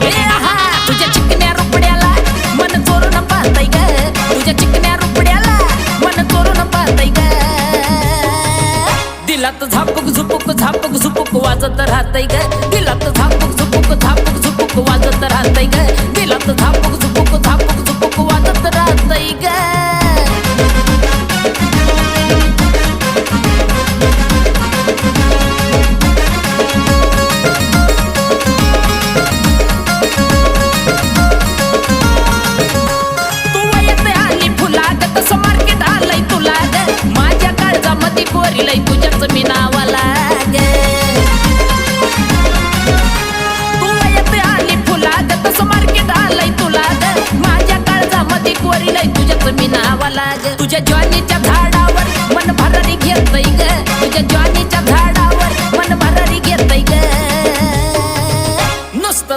ए आहा तुझ्या चिकन्या रुपड्याला मन चोरून पाहतय ग तुझ्या चिकन्या रुपड्याला मन चोरून पाहतय ग दिलात झापूक झुपूक झापूक झुपूक वाजत राहतय ग दिलात झापूक झुपूक झापूक झुपूक वाजत राहतय ग दिलात झापूक झुपूक झापूक झुपूक वाजत राहतय ग पोरीलाई तुझ्याच मी नावाला ग तू येते आली फुला ग तसं मार्केट आलंय तुला ग माझ्या काळजामध्ये पोरीलाई तुझ्याच मी नावाला ग तुझ्या ज्वानीच्या झाडावर मन भरारी घेतय ग तुझ्या ज्वानीच्या